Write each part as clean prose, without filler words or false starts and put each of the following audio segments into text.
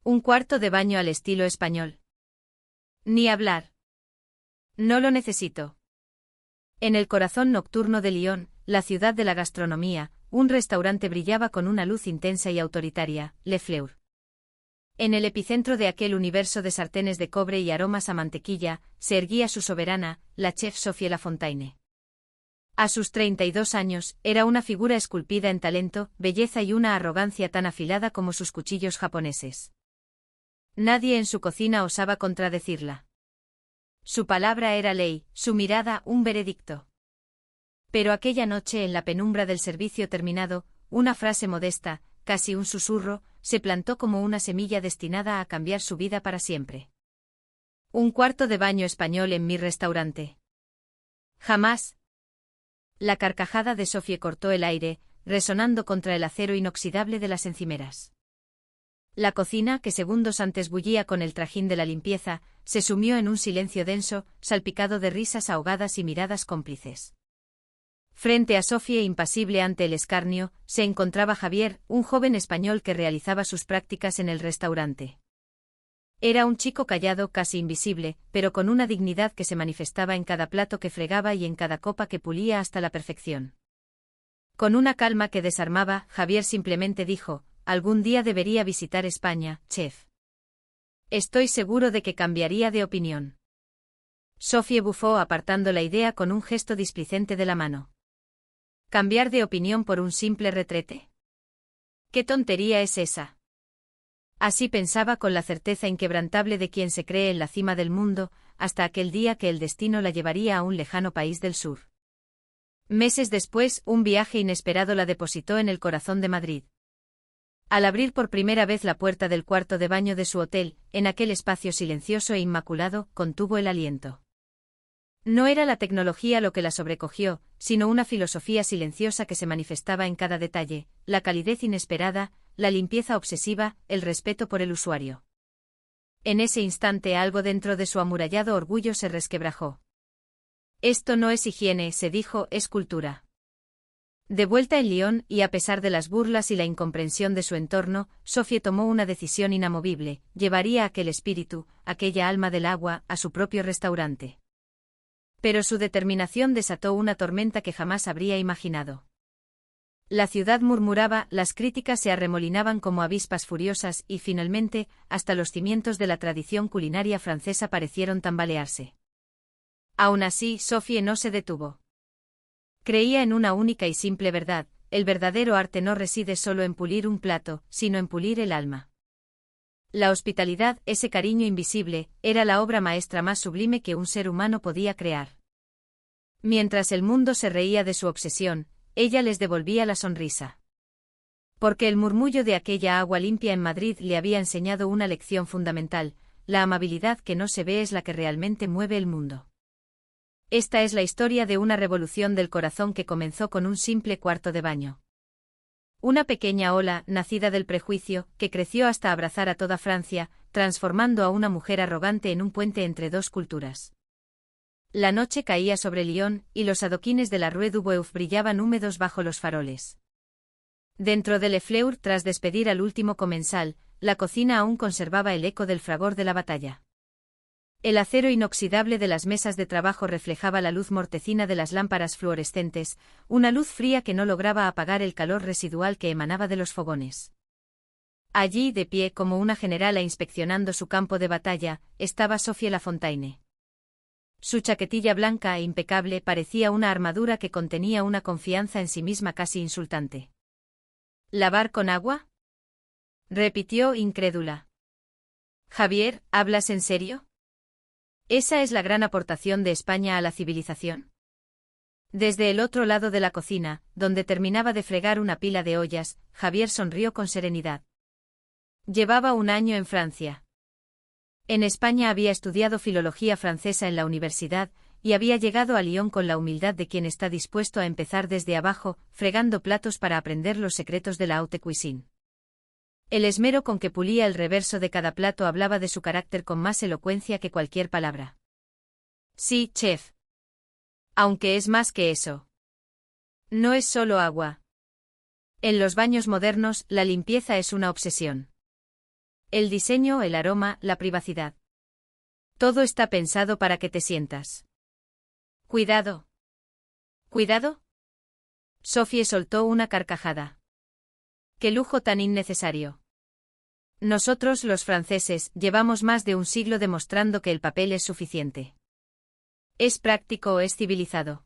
Un cuarto de baño al estilo español. Ni hablar. No lo necesito. En el corazón nocturno de Lyon, la ciudad de la gastronomía, un restaurante brillaba con una luz intensa y autoritaria, Le Fleur. En el epicentro de aquel universo de sartenes de cobre y aromas a mantequilla, se erguía su soberana, la chef Sophie Lafontaine. A sus 32 años, era una figura esculpida en talento, belleza y una arrogancia tan afilada como sus cuchillos japoneses. Nadie en su cocina osaba contradecirla. Su palabra era ley, su mirada un veredicto. Pero aquella noche en la penumbra del servicio terminado, una frase modesta, casi un susurro, se plantó como una semilla destinada a cambiar su vida para siempre. Un cuarto de baño español en mi restaurante. Jamás. La carcajada de Sophie cortó el aire, resonando contra el acero inoxidable de las encimeras. La cocina, que segundos antes bullía con el trajín de la limpieza, se sumió en un silencio denso, salpicado de risas ahogadas y miradas cómplices. Frente a Sophie, impasible ante el escarnio, se encontraba Javier, un joven español que realizaba sus prácticas en el restaurante. Era un chico callado, casi invisible, pero con una dignidad que se manifestaba en cada plato que fregaba y en cada copa que pulía hasta la perfección. Con una calma que desarmaba, Javier simplemente dijo: «Algún día debería visitar España, chef». Estoy seguro de que cambiaría de opinión. Sophie bufó apartando la idea con un gesto displicente de la mano. ¿Cambiar de opinión por un simple retrete? ¿Qué tontería es esa? Así pensaba con la certeza inquebrantable de quien se cree en la cima del mundo, hasta aquel día que el destino la llevaría a un lejano país del sur. Meses después, un viaje inesperado la depositó en el corazón de Madrid. Al abrir por primera vez la puerta del cuarto de baño de su hotel, en aquel espacio silencioso e inmaculado, contuvo el aliento. No era la tecnología lo que la sobrecogió, sino una filosofía silenciosa que se manifestaba en cada detalle, la calidez inesperada, la limpieza obsesiva, el respeto por el usuario. En ese instante algo dentro de su amurallado orgullo se resquebrajó. Esto no es higiene, se dijo, es cultura. De vuelta en Lyon, y a pesar de las burlas y la incomprensión de su entorno, Sophie tomó una decisión inamovible: llevaría aquel espíritu, aquella alma del agua, a su propio restaurante. Pero su determinación desató una tormenta que jamás habría imaginado. La ciudad murmuraba, las críticas se arremolinaban como avispas furiosas y, finalmente, hasta los cimientos de la tradición culinaria francesa parecieron tambalearse. Aún así, Sophie no se detuvo. Creía en una única y simple verdad: el verdadero arte no reside solo en pulir un plato, sino en pulir el alma. La hospitalidad, ese cariño invisible, era la obra maestra más sublime que un ser humano podía crear. Mientras el mundo se reía de su obsesión, ella les devolvía la sonrisa. Porque el murmullo de aquella agua limpia en Madrid le había enseñado una lección fundamental: la amabilidad que no se ve es la que realmente mueve el mundo. Esta es la historia de una revolución del corazón que comenzó con un simple cuarto de baño. Una pequeña ola, nacida del prejuicio, que creció hasta abrazar a toda Francia, transformando a una mujer arrogante en un puente entre dos culturas. La noche caía sobre Lyon, y los adoquines de la Rue du Boeuf brillaban húmedos bajo los faroles. Dentro de Le Fleur, tras despedir al último comensal, la cocina aún conservaba el eco del fragor de la batalla. El acero inoxidable de las mesas de trabajo reflejaba la luz mortecina de las lámparas fluorescentes, una luz fría que no lograba apagar el calor residual que emanaba de los fogones. Allí, de pie como una generala inspeccionando su campo de batalla, estaba Sophie Lafontaine. Su chaquetilla blanca e impecable parecía una armadura que contenía una confianza en sí misma casi insultante. ¿Lavar con agua?, repitió incrédula. Javier, ¿hablas en serio? ¿Esa es la gran aportación de España a la civilización? Desde el otro lado de la cocina, donde terminaba de fregar una pila de ollas, Javier sonrió con serenidad. Llevaba un año en Francia. En España había estudiado filología francesa en la universidad, y había llegado a Lyon con la humildad de quien está dispuesto a empezar desde abajo, fregando platos para aprender los secretos de la haute cuisine. El esmero con que pulía el reverso de cada plato hablaba de su carácter con más elocuencia que cualquier palabra. Sí, chef. Aunque es más que eso. No es solo agua. En los baños modernos, la limpieza es una obsesión. El diseño, el aroma, la privacidad. Todo está pensado para que te sientas. Cuidado. ¿Cuidado? Sophie soltó una carcajada. ¡Qué lujo tan innecesario! Nosotros, los franceses, llevamos más de un siglo demostrando que el papel es suficiente. Es práctico, es civilizado.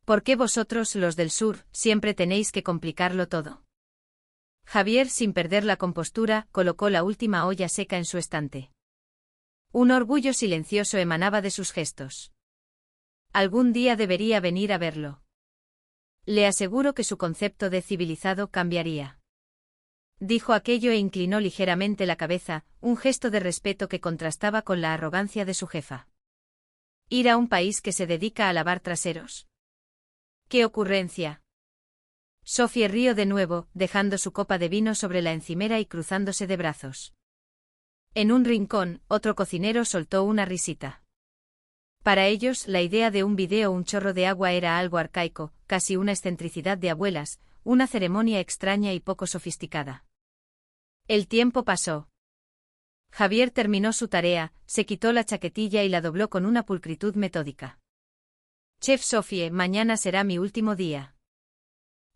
¿Por qué vosotros, los del sur, siempre tenéis que complicarlo todo? Javier, sin perder la compostura, colocó la última olla seca en su estante. Un orgullo silencioso emanaba de sus gestos. Algún día debería venir a verlo. Le aseguro que su concepto de civilizado cambiaría. Dijo aquello e inclinó ligeramente la cabeza, un gesto de respeto que contrastaba con la arrogancia de su jefa. ¿Ir a un país que se dedica a lavar traseros? ¡Qué ocurrencia! Sophie rió de nuevo, dejando su copa de vino sobre la encimera y cruzándose de brazos. En un rincón, otro cocinero soltó una risita. Para ellos, la idea de un video o un chorro de agua era algo arcaico, casi una excentricidad de abuelas, una ceremonia extraña y poco sofisticada. El tiempo pasó. Javier terminó su tarea, se quitó la chaquetilla y la dobló con una pulcritud metódica. Chef Sophie, mañana será mi último día.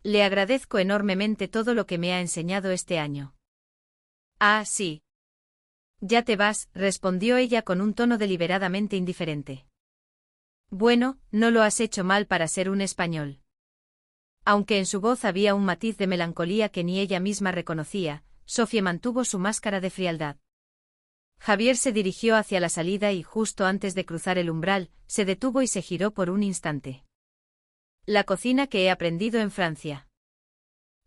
Le agradezco enormemente todo lo que me ha enseñado este año. Ah, sí. Ya te vas, respondió ella con un tono deliberadamente indiferente. Bueno, no lo has hecho mal para ser un español. Aunque en su voz había un matiz de melancolía que ni ella misma reconocía, Sophie mantuvo su máscara de frialdad. Javier se dirigió hacia la salida y justo antes de cruzar el umbral, se detuvo y se giró por un instante. La cocina que he aprendido en Francia.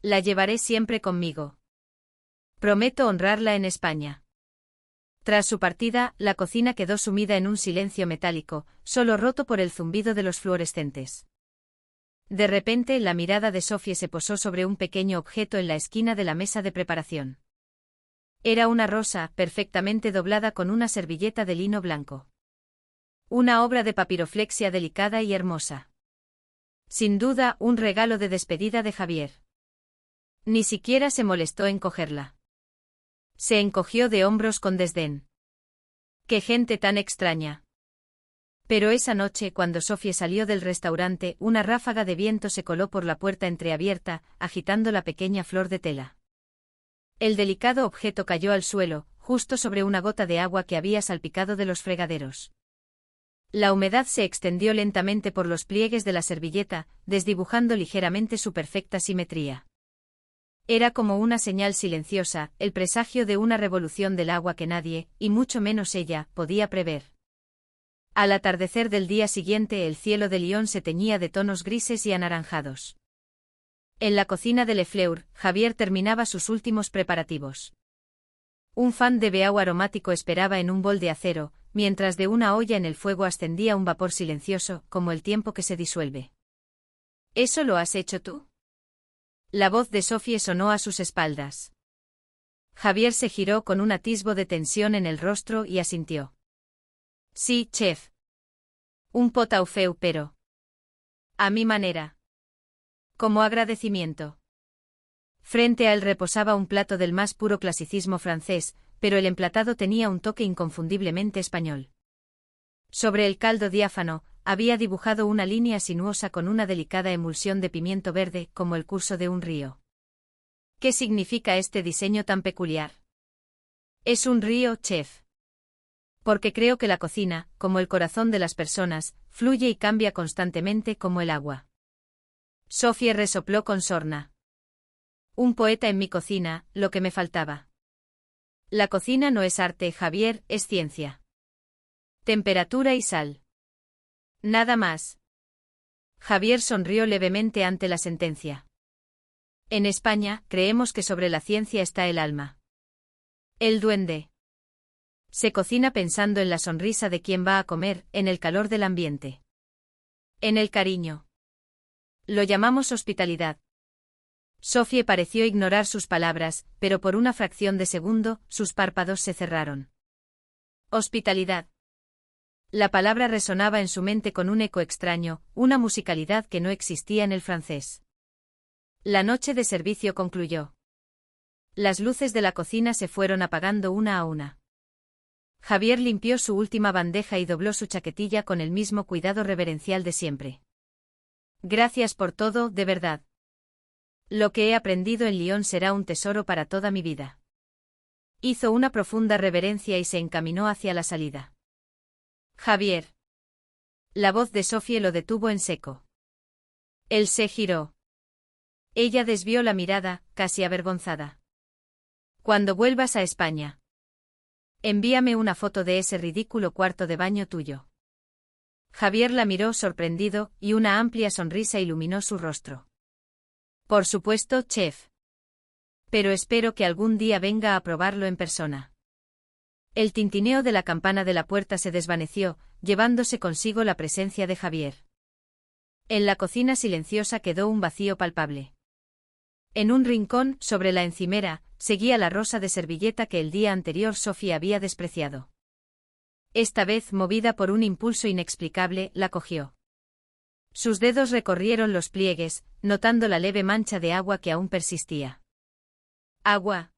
La llevaré siempre conmigo. Prometo honrarla en España. Tras su partida, la cocina quedó sumida en un silencio metálico, solo roto por el zumbido de los fluorescentes. De repente, la mirada de Sophie se posó sobre un pequeño objeto en la esquina de la mesa de preparación. Era una rosa, perfectamente doblada con una servilleta de lino blanco. Una obra de papiroflexia delicada y hermosa. Sin duda, un regalo de despedida de Javier. Ni siquiera se molestó en cogerla. Se encogió de hombros con desdén. ¡Qué gente tan extraña! Pero esa noche, cuando Sophie salió del restaurante, una ráfaga de viento se coló por la puerta entreabierta, agitando la pequeña flor de tela. El delicado objeto cayó al suelo, justo sobre una gota de agua que había salpicado de los fregaderos. La humedad se extendió lentamente por los pliegues de la servilleta, desdibujando ligeramente su perfecta simetría. Era como una señal silenciosa, el presagio de una revolución del agua que nadie, y mucho menos ella, podía prever. Al atardecer del día siguiente el cielo de Lyon se teñía de tonos grises y anaranjados. En la cocina de Le Fleur, Javier terminaba sus últimos preparativos. Un fan de beau aromático esperaba en un bol de acero, mientras de una olla en el fuego ascendía un vapor silencioso, como el tiempo que se disuelve. ¿Eso lo has hecho tú? La voz de Sophie sonó a sus espaldas. Javier se giró con un atisbo de tensión en el rostro y asintió. Sí, chef. Un pot au feu, pero a mi manera. Como agradecimiento. Frente a él reposaba un plato del más puro clasicismo francés, pero el emplatado tenía un toque inconfundiblemente español. Sobre el caldo diáfano, había dibujado una línea sinuosa con una delicada emulsión de pimiento verde, como el curso de un río. ¿Qué significa este diseño tan peculiar? Es un río, chef. Porque creo que la cocina, como el corazón de las personas, fluye y cambia constantemente como el agua. Sophie resopló con sorna. Un poeta en mi cocina, lo que me faltaba. La cocina no es arte, Javier, es ciencia. Temperatura y sal. Nada más. Javier sonrió levemente ante la sentencia. En España, creemos que sobre la ciencia está el alma. El duende. Se cocina pensando en la sonrisa de quien va a comer, en el calor del ambiente. En el cariño. Lo llamamos hospitalidad. Sophie pareció ignorar sus palabras, pero por una fracción de segundo, sus párpados se cerraron. Hospitalidad. La palabra resonaba en su mente con un eco extraño, una musicalidad que no existía en el francés. La noche de servicio concluyó. Las luces de la cocina se fueron apagando una a una. Javier limpió su última bandeja y dobló su chaquetilla con el mismo cuidado reverencial de siempre. Gracias por todo, de verdad. Lo que he aprendido en Lyon será un tesoro para toda mi vida. Hizo una profunda reverencia y se encaminó hacia la salida. Javier. La voz de Sophie lo detuvo en seco. Él se giró. Ella desvió la mirada, casi avergonzada. Cuando vuelvas a España, envíame una foto de ese ridículo cuarto de baño tuyo. Javier la miró sorprendido, y una amplia sonrisa iluminó su rostro. Por supuesto, chef. Pero espero que algún día venga a probarlo en persona. El tintineo de la campana de la puerta se desvaneció, llevándose consigo la presencia de Javier. En la cocina silenciosa quedó un vacío palpable. En un rincón, sobre la encimera, seguía la rosa de servilleta que el día anterior Sophie había despreciado. Esta vez, movida por un impulso inexplicable, la cogió. Sus dedos recorrieron los pliegues, notando la leve mancha de agua que aún persistía. «Agua»,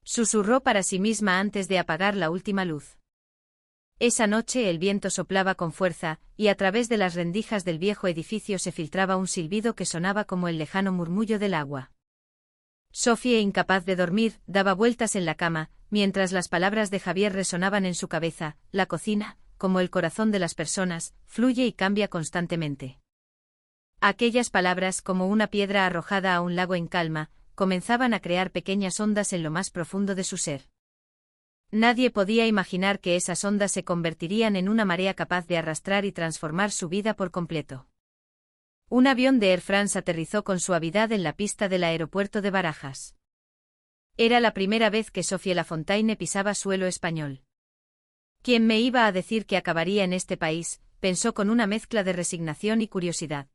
susurró para sí misma antes de apagar la última luz. Esa noche el viento soplaba con fuerza, y a través de las rendijas del viejo edificio se filtraba un silbido que sonaba como el lejano murmullo del agua. Sophie, incapaz de dormir, daba vueltas en la cama, mientras las palabras de Javier resonaban en su cabeza. La cocina, como el corazón de las personas, fluye y cambia constantemente. Aquellas palabras, como una piedra arrojada a un lago en calma, comenzaban a crear pequeñas ondas en lo más profundo de su ser. Nadie podía imaginar que esas ondas se convertirían en una marea capaz de arrastrar y transformar su vida por completo. Un avión de Air France aterrizó con suavidad en la pista del aeropuerto de Barajas. Era la primera vez que Sophie Lafontaine pisaba suelo español. ¿Quién me iba a decir que acabaría en este país?, pensó con una mezcla de resignación y curiosidad.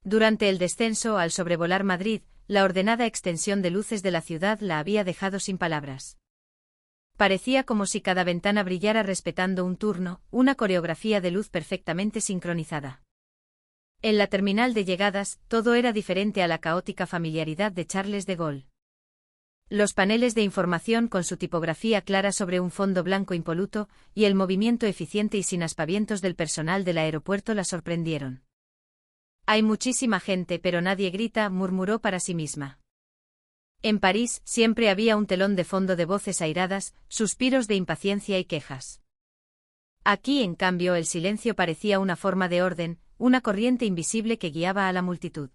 Durante el descenso, al sobrevolar Madrid, la ordenada extensión de luces de la ciudad la había dejado sin palabras. Parecía como si cada ventana brillara respetando un turno, una coreografía de luz perfectamente sincronizada. En la terminal de llegadas, todo era diferente a la caótica familiaridad de Charles de Gaulle. Los paneles de información con su tipografía clara sobre un fondo blanco impoluto, y el movimiento eficiente y sin aspavientos del personal del aeropuerto la sorprendieron. «Hay muchísima gente, pero nadie grita», murmuró para sí misma. En París siempre había un telón de fondo de voces airadas, suspiros de impaciencia y quejas. Aquí, en cambio, el silencio parecía una forma de orden, una corriente invisible que guiaba a la multitud.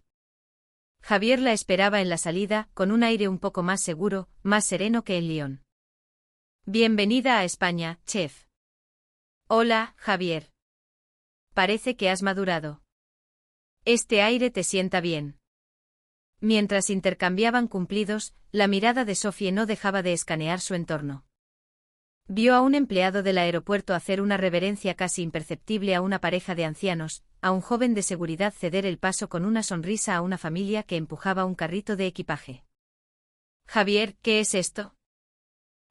Javier la esperaba en la salida, con un aire un poco más seguro, más sereno que en Lyon. «Bienvenida a España, chef». «Hola, Javier. Parece que has madurado. Este aire te sienta bien». Mientras intercambiaban cumplidos, la mirada de Sophie no dejaba de escanear su entorno. Vio a un empleado del aeropuerto hacer una reverencia casi imperceptible a una pareja de ancianos, a un joven de seguridad ceder el paso con una sonrisa a una familia que empujaba un carrito de equipaje. «Javier, ¿qué es esto?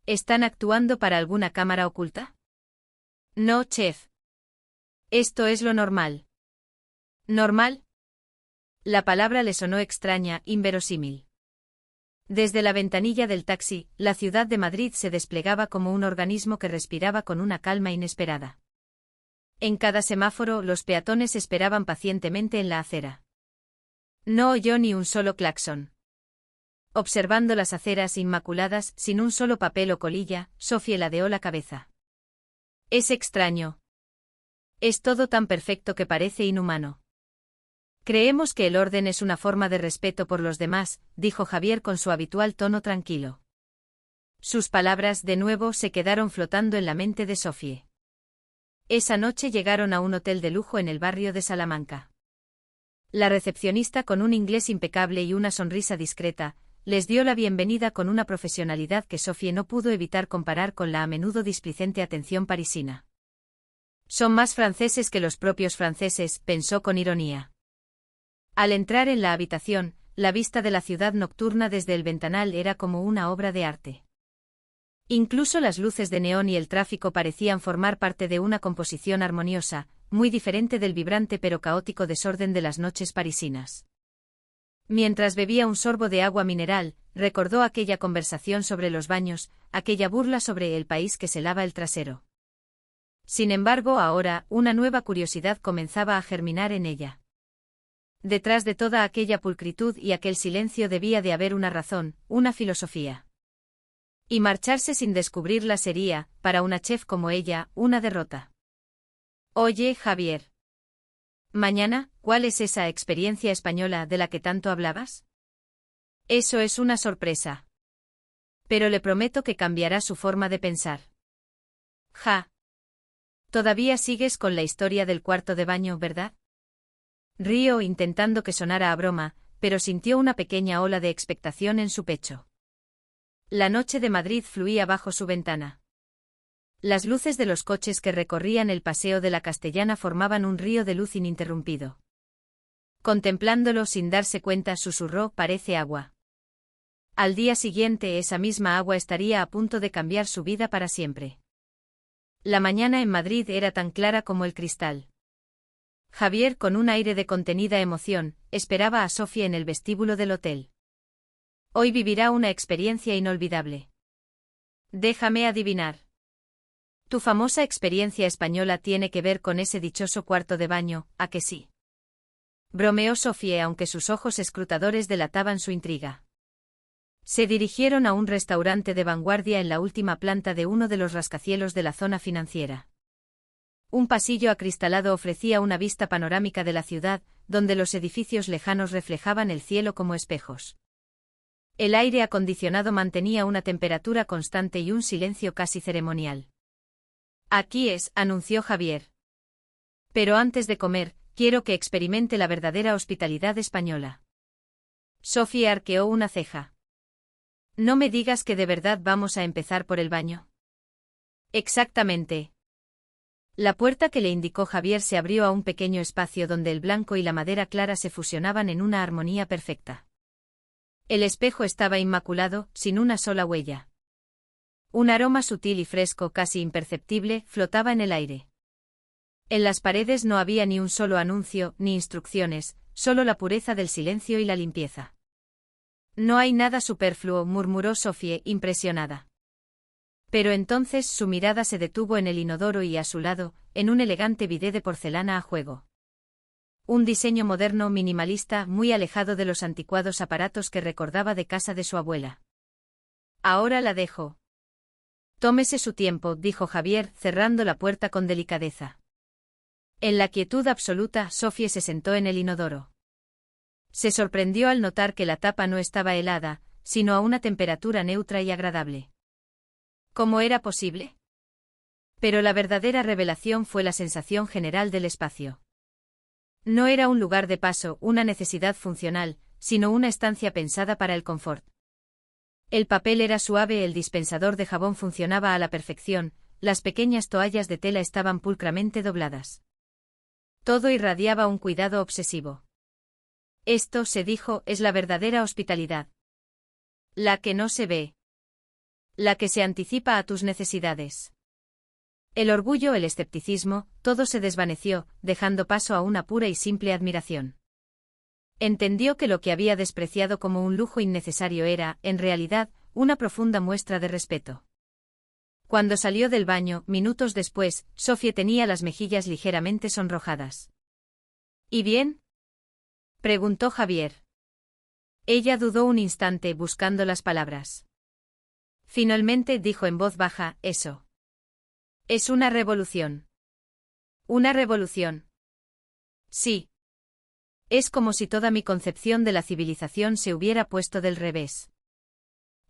¿Están actuando para alguna cámara oculta?» «No, chef. Esto es lo normal». «¿Normal?» La palabra le sonó extraña, inverosímil. Desde la ventanilla del taxi, la ciudad de Madrid se desplegaba como un organismo que respiraba con una calma inesperada. En cada semáforo, los peatones esperaban pacientemente en la acera. No oyó ni un solo claxon. Observando las aceras inmaculadas, sin un solo papel o colilla, Sophie ladeó la cabeza. «Es extraño. Es todo tan perfecto que parece inhumano». «Creemos que el orden es una forma de respeto por los demás», dijo Javier con su habitual tono tranquilo. Sus palabras, de nuevo, se quedaron flotando en la mente de Sophie. Esa noche llegaron a un hotel de lujo en el barrio de Salamanca. La recepcionista, con un inglés impecable y una sonrisa discreta, les dio la bienvenida con una profesionalidad que Sophie no pudo evitar comparar con la a menudo displicente atención parisina. «Son más franceses que los propios franceses», pensó con ironía. Al entrar en la habitación, la vista de la ciudad nocturna desde el ventanal era como una obra de arte. Incluso las luces de neón y el tráfico parecían formar parte de una composición armoniosa, muy diferente del vibrante pero caótico desorden de las noches parisinas. Mientras bebía un sorbo de agua mineral, recordó aquella conversación sobre los baños, aquella burla sobre el país que se lava el trasero. Sin embargo, ahora, una nueva curiosidad comenzaba a germinar en ella. Detrás de toda aquella pulcritud y aquel silencio debía de haber una razón, una filosofía. Y marcharse sin descubrirla sería, para una chef como ella, una derrota. Oye, Javier. Mañana, ¿cuál es esa experiencia española de la que tanto hablabas? Eso es una sorpresa. Pero le prometo que cambiará su forma de pensar. Ja. Todavía sigues con la historia del cuarto de baño, ¿verdad? Río intentando que sonara a broma, pero sintió una pequeña ola de expectación en su pecho. La noche de Madrid fluía bajo su ventana. Las luces de los coches que recorrían el paseo de la Castellana formaban un río de luz ininterrumpido. Contemplándolo sin darse cuenta, susurró: parece agua. Al día siguiente esa misma agua estaría a punto de cambiar su vida para siempre. La mañana en Madrid era tan clara como el cristal. Javier, con un aire de contenida emoción, esperaba a Sofía en el vestíbulo del hotel. Hoy vivirá una experiencia inolvidable. Déjame adivinar. Tu famosa experiencia española tiene que ver con ese dichoso cuarto de baño, ¿a que sí? Bromeó Sofía, aunque sus ojos escrutadores delataban su intriga. Se dirigieron a un restaurante de vanguardia en la última planta de uno de los rascacielos de la zona financiera. Un pasillo acristalado ofrecía una vista panorámica de la ciudad, donde los edificios lejanos reflejaban el cielo como espejos. El aire acondicionado mantenía una temperatura constante y un silencio casi ceremonial. Aquí es, anunció Javier. Pero antes de comer, quiero que experimente la verdadera hospitalidad española. Sofía arqueó una ceja. No me digas que de verdad vamos a empezar por el baño. Exactamente. La puerta que le indicó Javier se abrió a un pequeño espacio donde el blanco y la madera clara se fusionaban en una armonía perfecta. El espejo estaba inmaculado, sin una sola huella. Un aroma sutil y fresco, casi imperceptible, flotaba en el aire. En las paredes no había ni un solo anuncio, ni instrucciones, solo la pureza del silencio y la limpieza. No hay nada superfluo, murmuró Sofía, impresionada. Pero entonces su mirada se detuvo en el inodoro y a su lado, en un elegante bidé de porcelana a juego. Un diseño moderno minimalista, muy alejado de los anticuados aparatos que recordaba de casa de su abuela. Ahora la dejo. Tómese su tiempo, dijo Javier, cerrando la puerta con delicadeza. En la quietud absoluta, Sofía se sentó en el inodoro. Se sorprendió al notar que la tapa no estaba helada, sino a una temperatura neutra y agradable. ¿Cómo era posible? Pero la verdadera revelación fue la sensación general del espacio. No era un lugar de paso, una necesidad funcional, sino una estancia pensada para el confort. El papel era suave, el dispensador de jabón funcionaba a la perfección, las pequeñas toallas de tela estaban pulcramente dobladas. Todo irradiaba un cuidado obsesivo. Esto, se dijo, es la verdadera hospitalidad. La que no se ve. La que se anticipa a tus necesidades. El orgullo, el escepticismo, todo se desvaneció, dejando paso a una pura y simple admiración. Entendió que lo que había despreciado como un lujo innecesario era, en realidad, una profunda muestra de respeto. Cuando salió del baño, minutos después, Sofía tenía las mejillas ligeramente sonrojadas. ¿Y bien? Preguntó Javier. Ella dudó un instante, buscando las palabras. Finalmente dijo en voz baja: eso. Es una revolución. ¿Una revolución? Sí. Es como si toda mi concepción de la civilización se hubiera puesto del revés.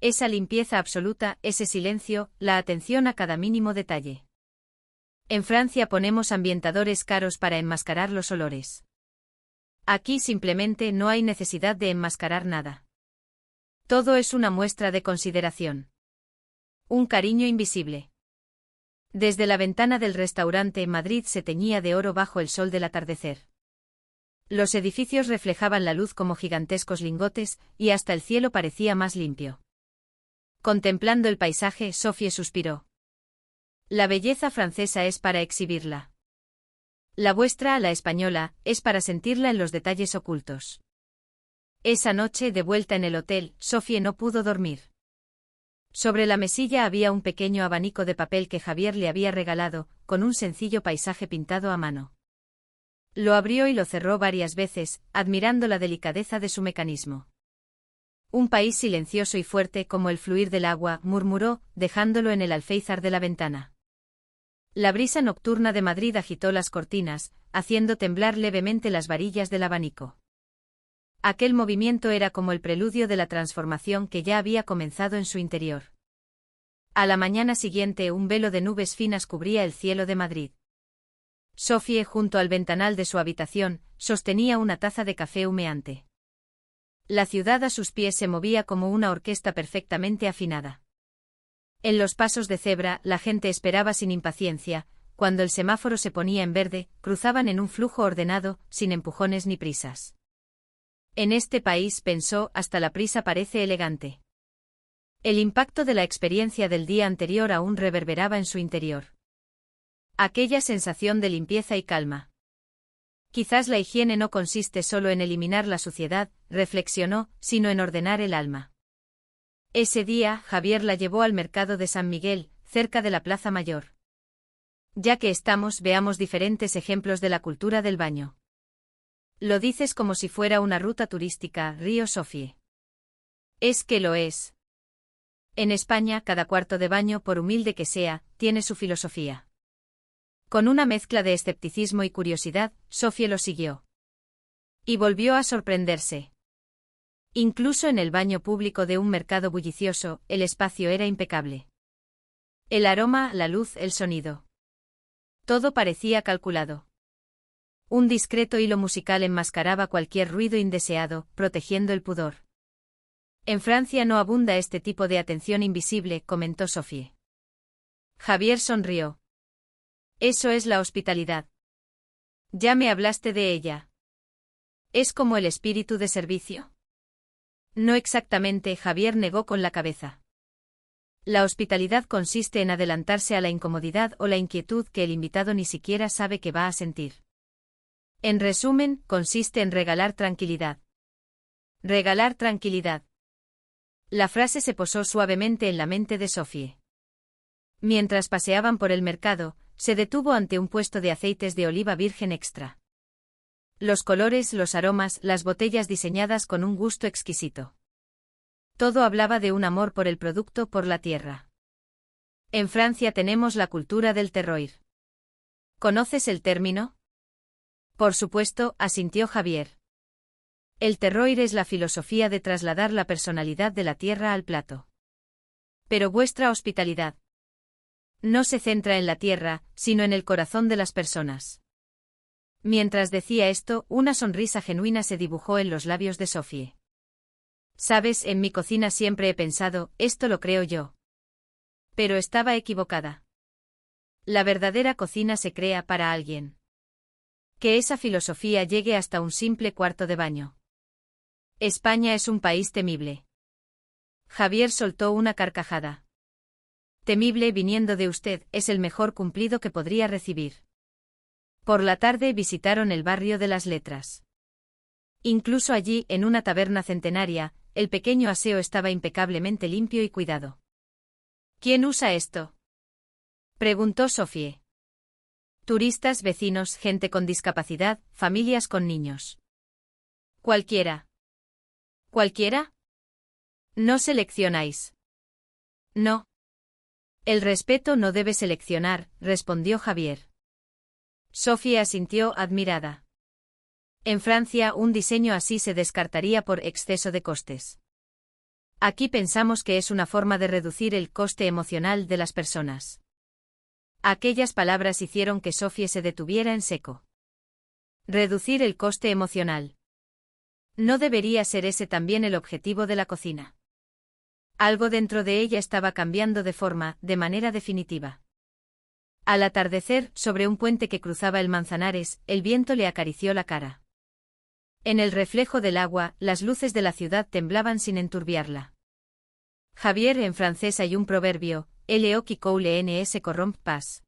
Esa limpieza absoluta, ese silencio, la atención a cada mínimo detalle. En Francia ponemos ambientadores caros para enmascarar los olores. Aquí simplemente no hay necesidad de enmascarar nada. Todo es una muestra de consideración. Un cariño invisible. Desde la ventana del restaurante Madrid se teñía de oro bajo el sol del atardecer. Los edificios reflejaban la luz como gigantescos lingotes, y hasta el cielo parecía más limpio. Contemplando el paisaje, Sofía suspiró. La belleza francesa es para exhibirla. La vuestra, la española, es para sentirla en los detalles ocultos. Esa noche, de vuelta en el hotel, Sophie no pudo dormir. Sobre la mesilla había un pequeño abanico de papel que Javier le había regalado, con un sencillo paisaje pintado a mano. Lo abrió y lo cerró varias veces, admirando la delicadeza de su mecanismo. Un país silencioso y fuerte como el fluir del agua, murmuró, dejándolo en el alféizar de la ventana. La brisa nocturna de Madrid agitó las cortinas, haciendo temblar levemente las varillas del abanico. Aquel movimiento era como el preludio de la transformación que ya había comenzado en su interior. A la mañana siguiente un velo de nubes finas cubría el cielo de Madrid. Sophie, junto al ventanal de su habitación, sostenía una taza de café humeante. La ciudad a sus pies se movía como una orquesta perfectamente afinada. En los pasos de cebra, la gente esperaba sin impaciencia. Cuando el semáforo se ponía en verde, cruzaban en un flujo ordenado, sin empujones ni prisas. En este país, pensó, hasta la prisa parece elegante. El impacto de la experiencia del día anterior aún reverberaba en su interior. Aquella sensación de limpieza y calma. Quizás la higiene no consiste solo en eliminar la suciedad, reflexionó, sino en ordenar el alma. Ese día, Javier la llevó al mercado de San Miguel, cerca de la Plaza Mayor. Ya que estamos, veamos diferentes ejemplos de la cultura del baño. Lo dices como si fuera una ruta turística, rió Sophie. Es que lo es. En España, cada cuarto de baño, por humilde que sea, tiene su filosofía. Con una mezcla de escepticismo y curiosidad, Sophie lo siguió. Y volvió a sorprenderse. Incluso en el baño público de un mercado bullicioso, el espacio era impecable. El aroma, la luz, el sonido. Todo parecía calculado. Un discreto hilo musical enmascaraba cualquier ruido indeseado, protegiendo el pudor. En Francia no abunda este tipo de atención invisible, comentó Sophie. Javier sonrió. Eso es la hospitalidad. Ya me hablaste de ella. ¿Es como el espíritu de servicio? No exactamente, Javier negó con la cabeza. La hospitalidad consiste en adelantarse a la incomodidad o la inquietud que el invitado ni siquiera sabe que va a sentir. En resumen, consiste en regalar tranquilidad. Regalar tranquilidad. La frase se posó suavemente en la mente de Sophie. Mientras paseaban por el mercado, se detuvo ante un puesto de aceites de oliva virgen extra. Los colores, los aromas, las botellas diseñadas con un gusto exquisito. Todo hablaba de un amor por el producto, por la tierra. En Francia tenemos la cultura del terroir. ¿Conoces el término? Por supuesto, asintió Javier. El terroir es la filosofía de trasladar la personalidad de la tierra al plato. Pero vuestra hospitalidad no se centra en la tierra, sino en el corazón de las personas. Mientras decía esto, una sonrisa genuina se dibujó en los labios de Sophie. Sabes, en mi cocina siempre he pensado, esto lo creo yo. Pero estaba equivocada. La verdadera cocina se crea para alguien. Que esa filosofía llegue hasta un simple cuarto de baño. España es un país temible. Javier soltó una carcajada. Temible viniendo de usted, es el mejor cumplido que podría recibir. Por la tarde visitaron el barrio de las Letras. Incluso allí, en una taberna centenaria, el pequeño aseo estaba impecablemente limpio y cuidado. ¿Quién usa esto?, preguntó Sophie. Turistas, vecinos, gente con discapacidad, familias con niños. Cualquiera. ¿Cualquiera? No seleccionáis. No. El respeto no debe seleccionar, respondió Javier. Sophie asintió, admirada. En Francia un diseño así se descartaría por exceso de costes. Aquí pensamos que es una forma de reducir el coste emocional de las personas. Aquellas palabras hicieron que Sophie se detuviera en seco. Reducir el coste emocional. ¿No debería ser ese también el objetivo de la cocina? Algo dentro de ella estaba cambiando de manera definitiva. Al atardecer, sobre un puente que cruzaba el Manzanares, el viento le acarició la cara. En el reflejo del agua, las luces de la ciudad temblaban sin enturbiarla. Javier, en francés hay un proverbio, l'eau qui coule ne se corrompt pas.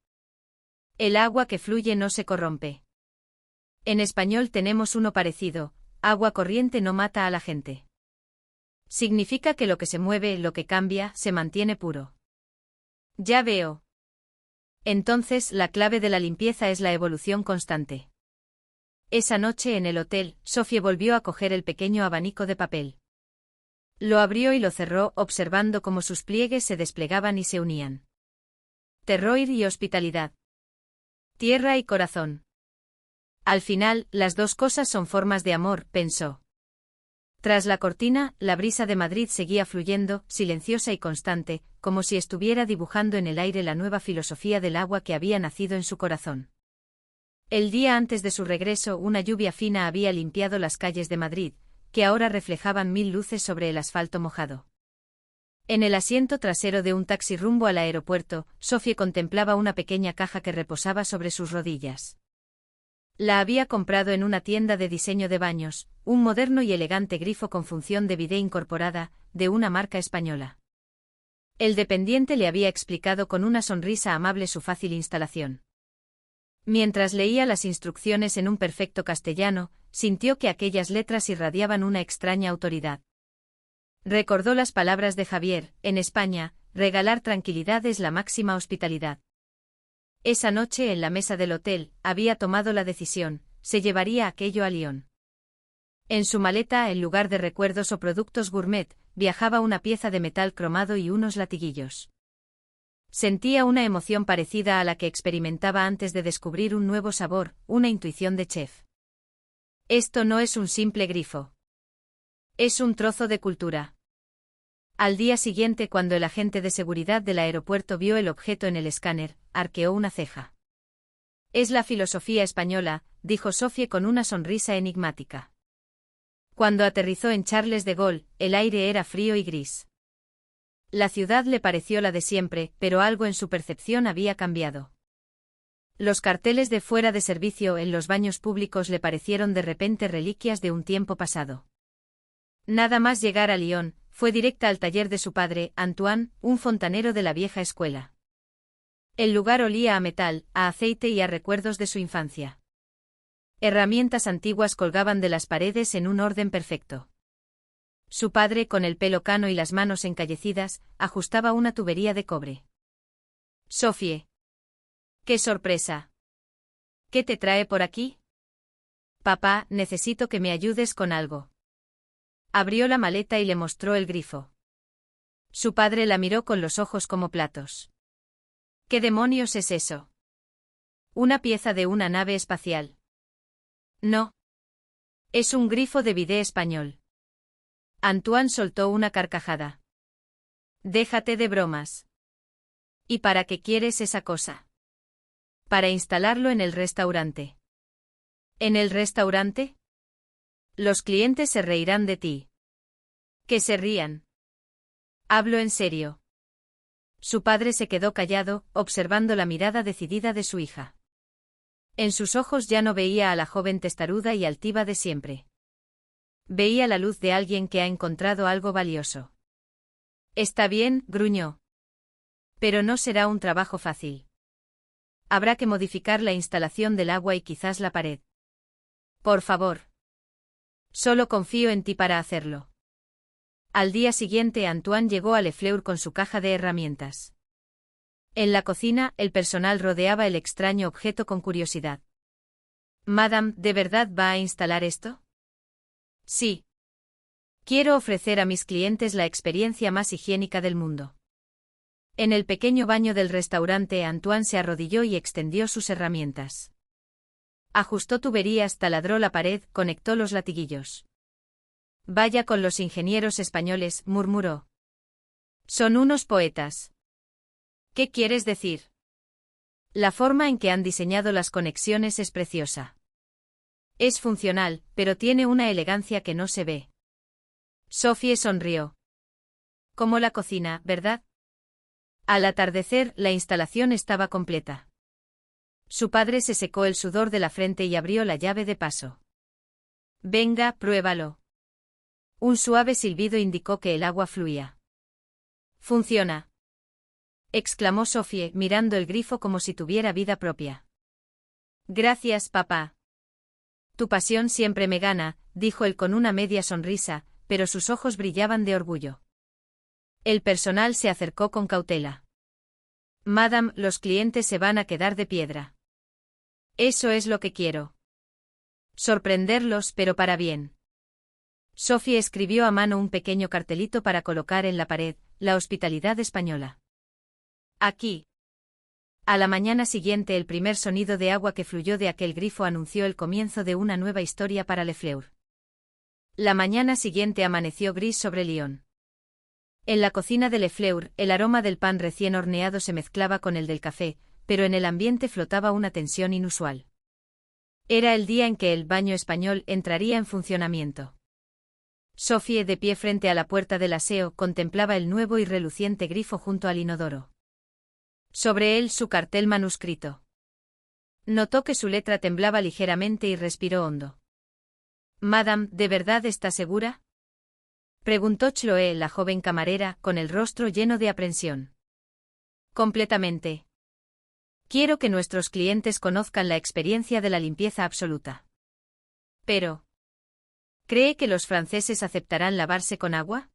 El agua que fluye no se corrompe. En español tenemos uno parecido, agua corriente no mata a la gente. Significa que lo que se mueve, lo que cambia, se mantiene puro. Ya veo. Entonces, la clave de la limpieza es la evolución constante. Esa noche en el hotel, Sophie volvió a coger el pequeño abanico de papel. Lo abrió y lo cerró, observando cómo sus pliegues se desplegaban y se unían. Terror y hospitalidad. Tierra y corazón. Al final, las dos cosas son formas de amor, pensó. Tras la cortina, la brisa de Madrid seguía fluyendo, silenciosa y constante, como si estuviera dibujando en el aire la nueva filosofía del agua que había nacido en su corazón. El día antes de su regreso, una lluvia fina había limpiado las calles de Madrid, que ahora reflejaban 1000 luces sobre el asfalto mojado. En el asiento trasero de un taxi rumbo al aeropuerto, Sophie contemplaba una pequeña caja que reposaba sobre sus rodillas. La había comprado en una tienda de diseño de baños, un moderno y elegante grifo con función de bidé incorporada, de una marca española. El dependiente le había explicado con una sonrisa amable su fácil instalación. Mientras leía las instrucciones en un perfecto castellano, sintió que aquellas letras irradiaban una extraña autoridad. Recordó las palabras de Javier: en España, regalar tranquilidad es la máxima hospitalidad. Esa noche en la mesa del hotel, había tomado la decisión, se llevaría aquello a Lyon. En su maleta, en lugar de recuerdos o productos gourmet, viajaba una pieza de metal cromado y unos latiguillos. Sentía una emoción parecida a la que experimentaba antes de descubrir un nuevo sabor, una intuición de chef. Esto no es un simple grifo. Es un trozo de cultura. Al día siguiente, cuando el agente de seguridad del aeropuerto vio el objeto en el escáner, arqueó una ceja. Es la filosofía española, dijo Sophie con una sonrisa enigmática. Cuando aterrizó en Charles de Gaulle, el aire era frío y gris. La ciudad le pareció la de siempre, pero algo en su percepción había cambiado. Los carteles de fuera de servicio en los baños públicos le parecieron de repente reliquias de un tiempo pasado. Nada más llegar a Lyon, fue directa al taller de su padre, Antoine, un fontanero de la vieja escuela. El lugar olía a metal, a aceite y a recuerdos de su infancia. Herramientas antiguas colgaban de las paredes en un orden perfecto. Su padre, con el pelo cano y las manos encallecidas, ajustaba una tubería de cobre. Sophie. ¡Qué sorpresa! ¿Qué te trae por aquí? Papá, necesito que me ayudes con algo. Abrió la maleta y le mostró el grifo. Su padre la miró con los ojos como platos. ¿Qué demonios es eso? ¿Una pieza de una nave espacial? No. Es un grifo de bidé español. Antoine soltó una carcajada. Déjate de bromas. ¿Y para qué quieres esa cosa? Para instalarlo en el restaurante. ¿En el restaurante? Los clientes se reirán de ti. Que se rían. Hablo en serio. Su padre se quedó callado, observando la mirada decidida de su hija. En sus ojos ya no veía a la joven testaruda y altiva de siempre. Veía la luz de alguien que ha encontrado algo valioso. Está bien, gruñó. Pero no será un trabajo fácil. Habrá que modificar la instalación del agua y quizás la pared. Por favor. Solo confío en ti para hacerlo. Al día siguiente, Antoine llegó a Le Fleur con su caja de herramientas. En la cocina, el personal rodeaba el extraño objeto con curiosidad. Madame, ¿de verdad va a instalar esto? Sí. Quiero ofrecer a mis clientes la experiencia más higiénica del mundo. En el pequeño baño del restaurante, Antoine se arrodilló y extendió sus herramientas. Ajustó tuberías, taladró la pared, conectó los latiguillos. Vaya con los ingenieros españoles, murmuró. Son unos poetas. ¿Qué quieres decir? La forma en que han diseñado las conexiones es preciosa. Es funcional, pero tiene una elegancia que no se ve. Sophie sonrió. Como la cocina, ¿verdad? Al atardecer, la instalación estaba completa. Su padre se secó el sudor de la frente y abrió la llave de paso. Venga, pruébalo. Un suave silbido indicó que el agua fluía. Funciona. Exclamó Sophie, mirando el grifo como si tuviera vida propia. Gracias, papá. Tu pasión siempre me gana, dijo él con una media sonrisa, pero sus ojos brillaban de orgullo. El personal se acercó con cautela. Madame, los clientes se van a quedar de piedra. Eso es lo que quiero. Sorprenderlos, pero para bien. Sophie escribió a mano un pequeño cartelito para colocar en la pared, la hospitalidad española. Aquí. A la mañana siguiente el primer sonido de agua que fluyó de aquel grifo anunció el comienzo de una nueva historia para Le Fleur. La mañana siguiente amaneció gris sobre Lyon. En la cocina de Le Fleur, el aroma del pan recién horneado se mezclaba con el del café, pero en el ambiente flotaba una tensión inusual. Era el día en que el baño español entraría en funcionamiento. Sophie, de pie frente a la puerta del aseo, contemplaba el nuevo y reluciente grifo junto al inodoro. Sobre él su cartel manuscrito. Notó que su letra temblaba ligeramente y respiró hondo. «Madame, ¿de verdad está segura?», preguntó Chloé, la joven camarera, con el rostro lleno de aprensión. «Completamente. Quiero que nuestros clientes conozcan la experiencia de la limpieza absoluta». «Pero, ¿cree que los franceses aceptarán lavarse con agua?».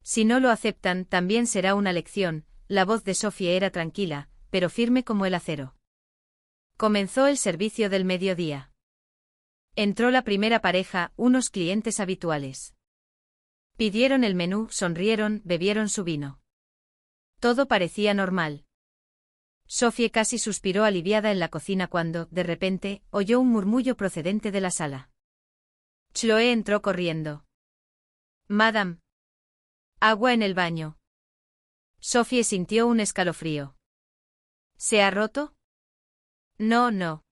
«Si no lo aceptan, también será una lección». La voz de Sophie era tranquila, pero firme como el acero. Comenzó el servicio del mediodía. Entró la primera pareja, unos clientes habituales. Pidieron el menú, sonrieron, bebieron su vino. Todo parecía normal. Sophie casi suspiró aliviada en la cocina cuando, de repente, oyó un murmullo procedente de la sala. Chloé entró corriendo. «Madame. Agua en el baño». Sophie sintió un escalofrío. ¿Se ha roto? No, no.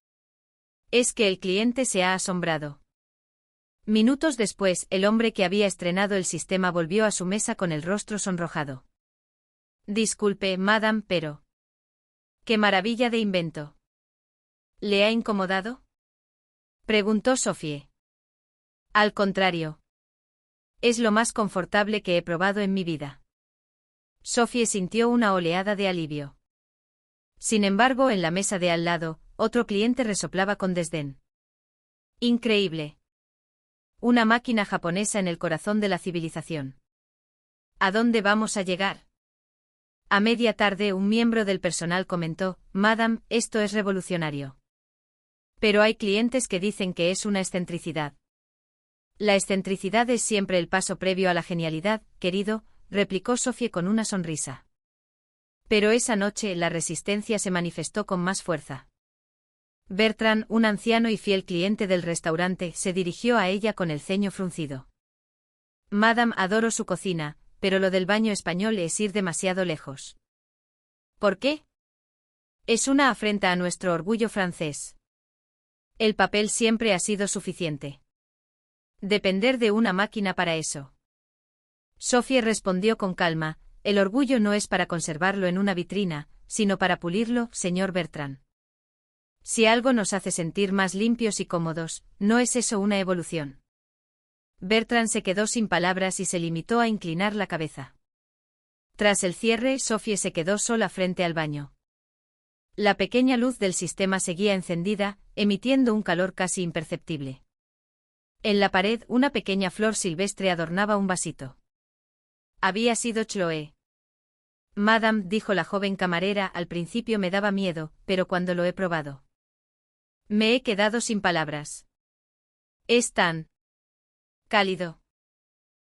Es que el cliente se ha asombrado. Minutos después, el hombre que había estrenado el sistema volvió a su mesa con el rostro sonrojado. Disculpe, madame, pero... ¡Qué maravilla de invento! ¿Le ha incomodado?, preguntó Sophie. Al contrario. Es lo más confortable que he probado en mi vida. Sophie sintió una oleada de alivio. Sin embargo, en la mesa de al lado, otro cliente resoplaba con desdén. Increíble. Una máquina japonesa en el corazón de la civilización. ¿A dónde vamos a llegar? A media tarde, un miembro del personal comentó: «Madame, esto es revolucionario». Pero hay clientes que dicen que es una excentricidad. La excentricidad es siempre el paso previo a la genialidad, querido, replicó Sophie con una sonrisa. Pero esa noche la resistencia se manifestó con más fuerza. Bertrand, un anciano y fiel cliente del restaurante, se dirigió a ella con el ceño fruncido. «Madame, adoro su cocina, pero lo del baño español es ir demasiado lejos». «¿Por qué?». «Es una afrenta a nuestro orgullo francés. El papel siempre ha sido suficiente. Depender de una máquina para eso». Sophie respondió con calma: «El orgullo no es para conservarlo en una vitrina, sino para pulirlo, señor Bertrand. Si algo nos hace sentir más limpios y cómodos, ¿no es eso una evolución?». Bertrand se quedó sin palabras y se limitó a inclinar la cabeza. Tras el cierre, Sophie se quedó sola frente al baño. La pequeña luz del sistema seguía encendida, emitiendo un calor casi imperceptible. En la pared, una pequeña flor silvestre adornaba un vasito. Había sido Chloé. «Madame», dijo la joven camarera, «al principio me daba miedo, pero cuando lo he probado, me he quedado sin palabras. Es tan cálido.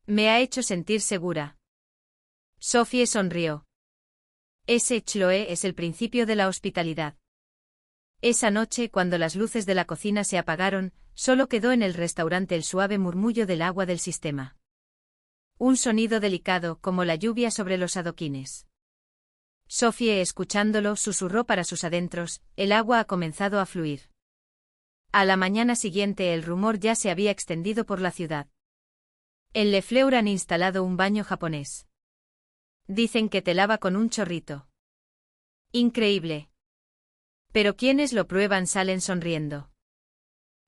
Me ha hecho sentir segura». Sophie sonrió. Ese, Chloé, es el principio de la hospitalidad. Esa noche, cuando las luces de la cocina se apagaron, solo quedó en el restaurante el suave murmullo del agua del sistema. Un sonido delicado, como la lluvia sobre los adoquines. Sophie, escuchándolo, susurró para sus adentros: «El agua ha comenzado a fluir». A la mañana siguiente el rumor ya se había extendido por la ciudad. En Le Fleur han instalado un baño japonés. Dicen que te lava con un chorrito. Increíble. Pero quienes lo prueban salen sonriendo.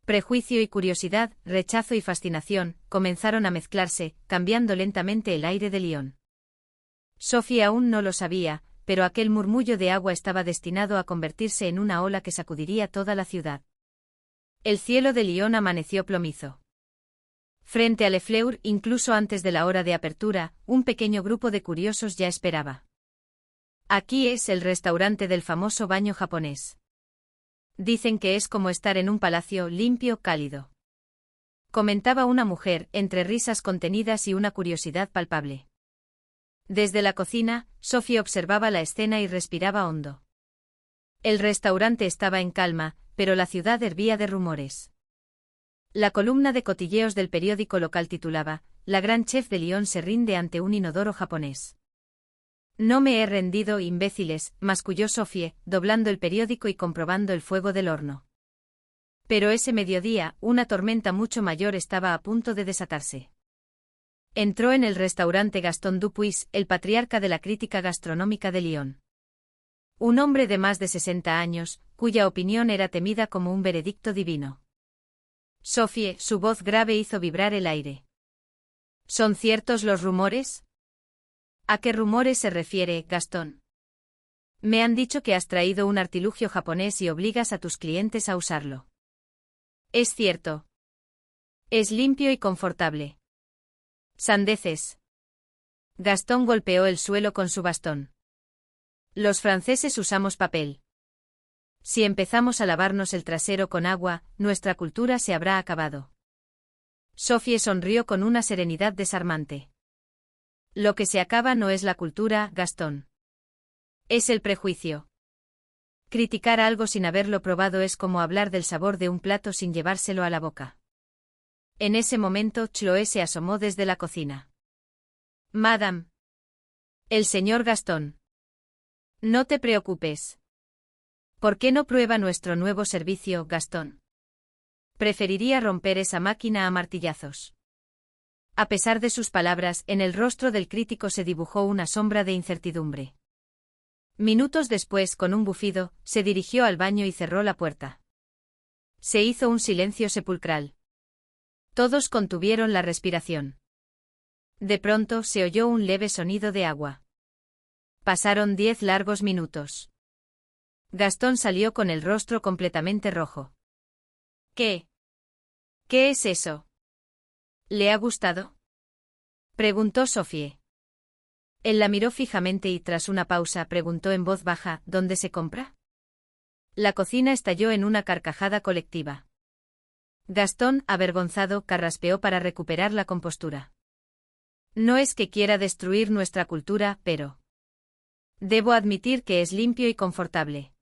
Prejuicio y curiosidad, rechazo y fascinación, comenzaron a mezclarse, cambiando lentamente el aire de Lyon. Sophie aún no lo sabía, pero aquel murmullo de agua estaba destinado a convertirse en una ola que sacudiría toda la ciudad. El cielo de Lyon amaneció plomizo. Frente a Le Fleur, incluso antes de la hora de apertura, un pequeño grupo de curiosos ya esperaba. Aquí es el restaurante del famoso baño japonés. Dicen que es como estar en un palacio limpio, cálido. Comentaba una mujer, entre risas contenidas y una curiosidad palpable. Desde la cocina, Sophie observaba la escena y respiraba hondo. El restaurante estaba en calma, pero la ciudad hervía de rumores. La columna de cotilleos del periódico local titulaba: La gran chef de Lyon se rinde ante un inodoro japonés. No me he rendido, imbéciles, masculló Sophie, doblando el periódico y comprobando el fuego del horno. Pero ese mediodía, una tormenta mucho mayor estaba a punto de desatarse. Entró en el restaurante Gaston Dupuis, el patriarca de la crítica gastronómica de Lyon. Un hombre de más de 60 años, cuya opinión era temida como un veredicto divino. Sophie, su voz grave hizo vibrar el aire. ¿Son ciertos los rumores? ¿A qué rumores se refiere, Gastón? Me han dicho que has traído un artilugio japonés y obligas a tus clientes a usarlo. Es cierto. Es limpio y confortable. Sandeces. Gastón golpeó el suelo con su bastón. Los franceses usamos papel. Si empezamos a lavarnos el trasero con agua, nuestra cultura se habrá acabado. Sophie sonrió con una serenidad desarmante. Lo que se acaba no es la cultura, Gastón. Es el prejuicio. Criticar algo sin haberlo probado es como hablar del sabor de un plato sin llevárselo a la boca. En ese momento Chloé se asomó desde la cocina. Madame. El señor Gastón. No te preocupes. ¿Por qué no prueba nuestro nuevo servicio, Gastón? Preferiría romper esa máquina a martillazos. A pesar de sus palabras, en el rostro del crítico se dibujó una sombra de incertidumbre. Minutos después, con un bufido, se dirigió al baño y cerró la puerta. Se hizo un silencio sepulcral. Todos contuvieron la respiración. De pronto se oyó un leve sonido de agua. Pasaron 10 largos minutos. Gastón salió con el rostro completamente rojo. ¿Qué? ¿Qué es eso? ¿Le ha gustado? Preguntó Sophie. Él la miró fijamente y tras una pausa preguntó en voz baja: ¿Dónde se compra? La cocina estalló en una carcajada colectiva. Gastón, avergonzado, carraspeó para recuperar la compostura. No es que quiera destruir nuestra cultura, pero... Debo admitir que es limpio y confortable.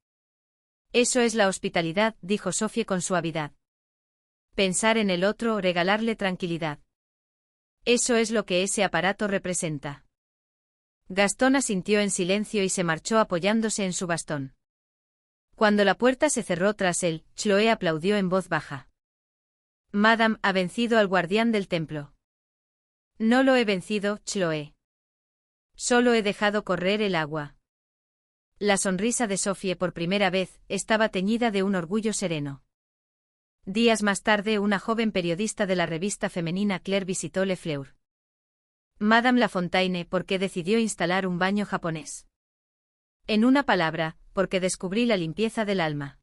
Eso es la hospitalidad, dijo Sophie con suavidad. Pensar en el otro, regalarle tranquilidad. Eso es lo que ese aparato representa. Gastón asintió en silencio y se marchó apoyándose en su bastón. Cuando la puerta se cerró tras él, Chloé aplaudió en voz baja. Madame ha vencido al guardián del templo. No lo he vencido, Chloé. Solo he dejado correr el agua. La sonrisa de Sophie por primera vez estaba teñida de un orgullo sereno. Días más tarde, una joven periodista de la revista femenina Claire visitó Le Fleur. Madame Lafontaine, ¿por qué decidió instalar un baño japonés? En una palabra, porque descubrí la limpieza del alma.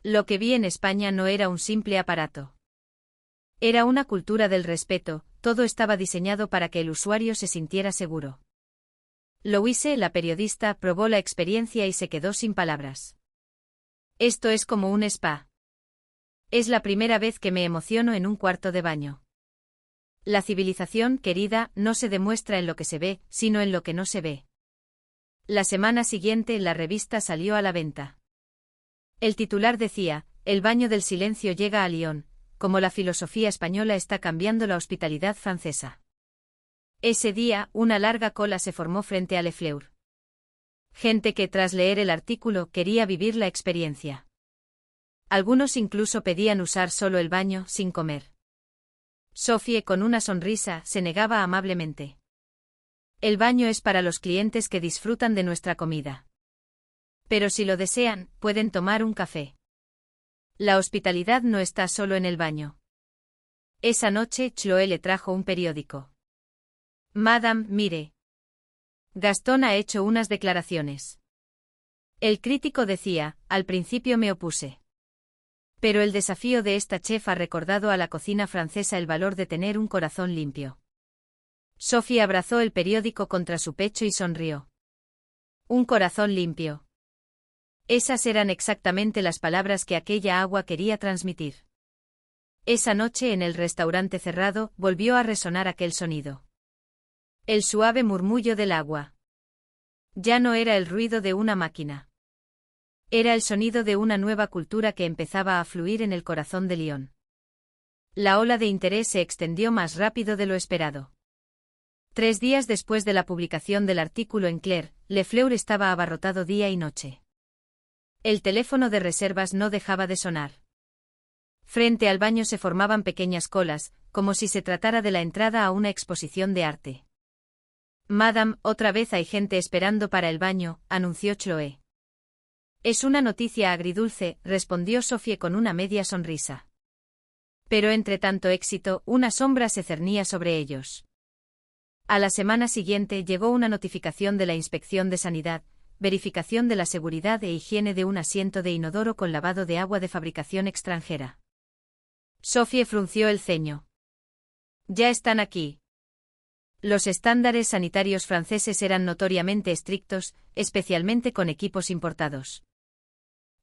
Lo que vi en España no era un simple aparato. Era una cultura del respeto, todo estaba diseñado para que el usuario se sintiera seguro. Louise, la periodista, probó la experiencia y se quedó sin palabras. Esto es como un spa. Es la primera vez que me emociono en un cuarto de baño. La civilización, querida, no se demuestra en lo que se ve, sino en lo que no se ve. La semana siguiente la revista salió a la venta. El titular decía: El baño del silencio llega a Lyon, como la filosofía española está cambiando la hospitalidad francesa. Ese día, una larga cola se formó frente a Le Fleur. Gente que tras leer el artículo quería vivir la experiencia. Algunos incluso pedían usar solo el baño, sin comer. Sophie, con una sonrisa, se negaba amablemente. El baño es para los clientes que disfrutan de nuestra comida. Pero si lo desean, pueden tomar un café. La hospitalidad no está solo en el baño. Esa noche, Chloé le trajo un periódico. Madame, mire. Gastón ha hecho unas declaraciones. El crítico decía: al principio me opuse. Pero el desafío de esta chef ha recordado a la cocina francesa el valor de tener un corazón limpio. Sophie abrazó el periódico contra su pecho y sonrió. Un corazón limpio. Esas eran exactamente las palabras que aquella agua quería transmitir. Esa noche en el restaurante cerrado volvió a resonar aquel sonido. El suave murmullo del agua. Ya no era el ruido de una máquina. Era el sonido de una nueva cultura que empezaba a fluir en el corazón de Lyon. La ola de interés se extendió más rápido de lo esperado. 3 días después de la publicación del artículo en Claire, Le Fleur estaba abarrotado día y noche. El teléfono de reservas no dejaba de sonar. Frente al baño se formaban pequeñas colas, como si se tratara de la entrada a una exposición de arte. Madame, otra vez hay gente esperando para el baño, anunció Chloé. Es una noticia agridulce, respondió Sophie con una media sonrisa. Pero entre tanto éxito, una sombra se cernía sobre ellos. A la semana siguiente llegó una notificación de la Inspección de Sanidad, verificación de la seguridad e higiene de un asiento de inodoro con lavado de agua de fabricación extranjera. Sophie frunció el ceño. Ya están aquí. Los estándares sanitarios franceses eran notoriamente estrictos, especialmente con equipos importados.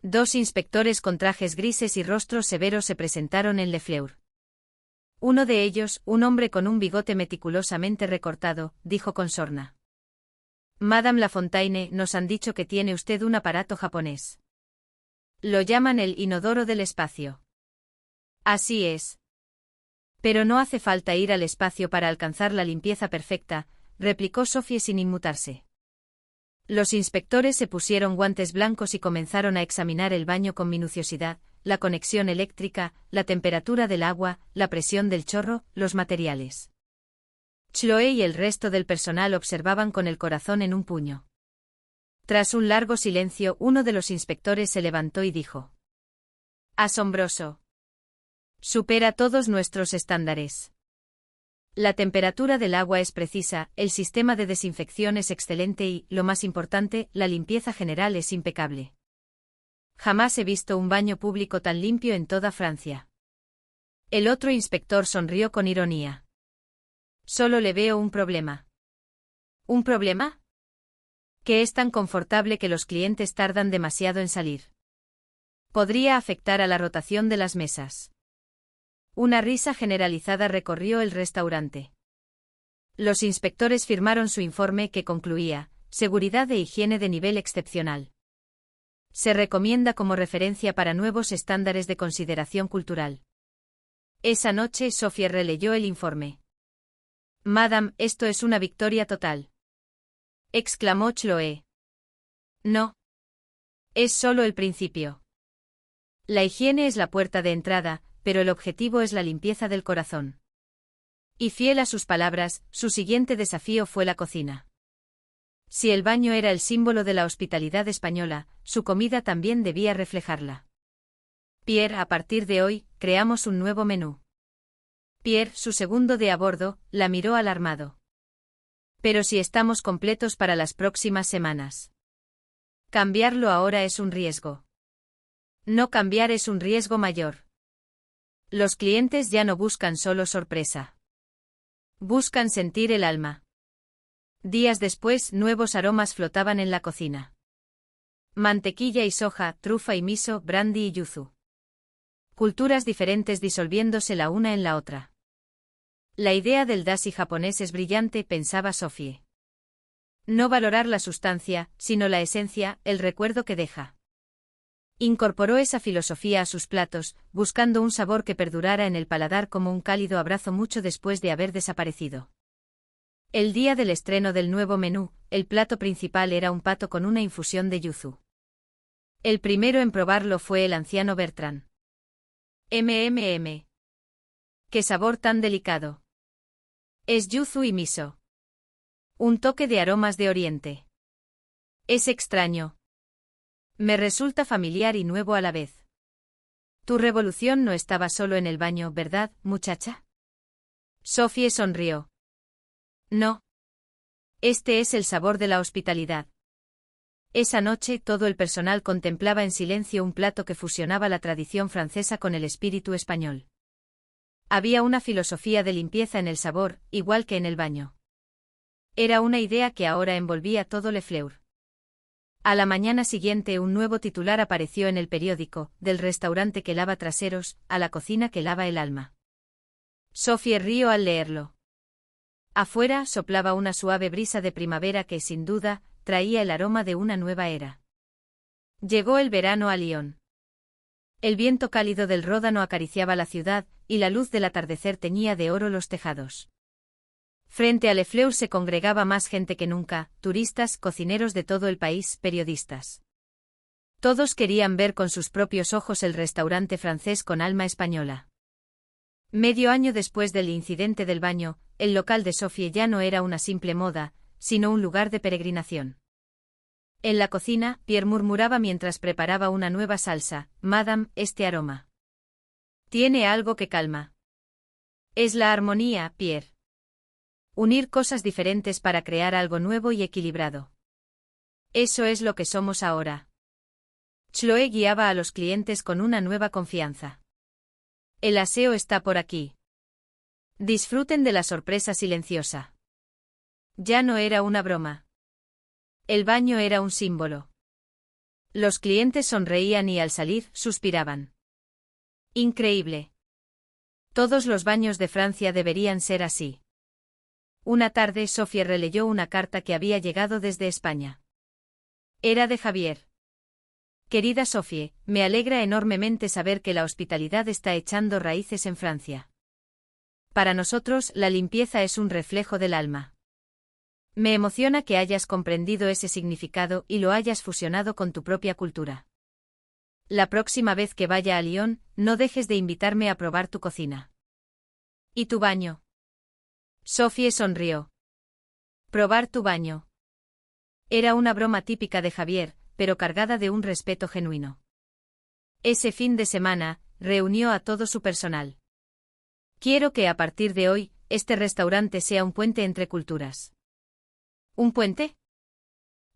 2 inspectores con trajes grises y rostros severos se presentaron en Le Fleur. Uno de ellos, un hombre con un bigote meticulosamente recortado, dijo con sorna. Madame Lafontaine, nos han dicho que tiene usted un aparato japonés. Lo llaman el inodoro del espacio. Así es. Pero no hace falta ir al espacio para alcanzar la limpieza perfecta, replicó Sophie sin inmutarse. Los inspectores se pusieron guantes blancos y comenzaron a examinar el baño con minuciosidad, la conexión eléctrica, la temperatura del agua, la presión del chorro, los materiales. Chloé y el resto del personal observaban con el corazón en un puño. Tras un largo silencio, uno de los inspectores se levantó y dijo: «Asombroso. Supera todos nuestros estándares. La temperatura del agua es precisa, el sistema de desinfección es excelente y, lo más importante, la limpieza general es impecable. Jamás he visto un baño público tan limpio en toda Francia». El otro inspector sonrió con ironía. «Solo le veo un problema». ¿Un problema? Que es tan confortable que los clientes tardan demasiado en salir. Podría afectar a la rotación de las mesas. Una risa generalizada recorrió el restaurante. Los inspectores firmaron su informe que concluía: seguridad e higiene de nivel excepcional. Se recomienda como referencia para nuevos estándares de consideración cultural. Esa noche Sophie releyó el informe. «Madame, esto es una victoria total», exclamó Chloé. «No. Es solo el principio. La higiene es la puerta de entrada, pero el objetivo es la limpieza del corazón». Y fiel a sus palabras, su siguiente desafío fue la cocina. Si el baño era el símbolo de la hospitalidad española, su comida también debía reflejarla. «Pierre, a partir de hoy, creamos un nuevo menú». Pierre, su segundo de a bordo, la miró alarmado. «Pero si estamos completos para las próximas semanas. Cambiarlo ahora es un riesgo». «No cambiar es un riesgo mayor. Los clientes ya no buscan solo sorpresa. Buscan sentir el alma». Días después, nuevos aromas flotaban en la cocina. Mantequilla y soja, trufa y miso, brandy y yuzu. Culturas diferentes disolviéndose la una en la otra. La idea del dashi japonés es brillante, pensaba Sophie. No valorar la sustancia, sino la esencia, el recuerdo que deja. Incorporó esa filosofía a sus platos, buscando un sabor que perdurara en el paladar como un cálido abrazo mucho después de haber desaparecido. El día del estreno del nuevo menú, el plato principal era un pato con una infusión de yuzu. El primero en probarlo fue el anciano Bertrand. ¡Qué sabor tan delicado! Es yuzu y miso. Un toque de aromas de Oriente. Es extraño. Me resulta familiar y nuevo a la vez. Tu revolución no estaba solo en el baño, ¿verdad, muchacha? Sophie sonrió. No. Este es el sabor de la hospitalidad. Esa noche todo el personal contemplaba en silencio un plato que fusionaba la tradición francesa con el espíritu español. Había una filosofía de limpieza en el sabor, igual que en el baño. Era una idea que ahora envolvía todo Le Fleur. A la mañana siguiente un nuevo titular apareció en el periódico, del restaurante que lava traseros, a la cocina que lava el alma. Sophie rió al leerlo. Afuera soplaba una suave brisa de primavera que, sin duda, traía el aroma de una nueva era. Llegó el verano a Lyon. El viento cálido del Ródano acariciaba la ciudad, y la luz del atardecer teñía de oro los tejados. Frente a Le Fleur se congregaba más gente que nunca, turistas, cocineros de todo el país, periodistas. Todos querían ver con sus propios ojos el restaurante francés con alma española. Medio año después del incidente del baño, el local de Sophie ya no era una simple moda, sino un lugar de peregrinación. En la cocina, Pierre murmuraba mientras preparaba una nueva salsa: «Madame, este aroma tiene algo que calma. Es la armonía, Pierre. Unir cosas diferentes para crear algo nuevo y equilibrado. Eso es lo que somos ahora». Chloé guiaba a los clientes con una nueva confianza. «El aseo está por aquí. Disfruten de la sorpresa silenciosa». Ya no era una broma. El baño era un símbolo. Los clientes sonreían y al salir, suspiraban. Increíble. Todos los baños de Francia deberían ser así. Una tarde Sophie releyó una carta que había llegado desde España. Era de Javier. «Querida Sophie, me alegra enormemente saber que la hospitalidad está echando raíces en Francia. Para nosotros, la limpieza es un reflejo del alma. Me emociona que hayas comprendido ese significado y lo hayas fusionado con tu propia cultura. La próxima vez que vaya a Lyon, no dejes de invitarme a probar tu cocina». «¿Y tu baño?». Sophie sonrió. «Probar tu baño». Era una broma típica de Javier, pero cargada de un respeto genuino. Ese fin de semana, reunió a todo su personal. «Quiero que a partir de hoy, este restaurante sea un puente entre culturas». «¿Un puente?»,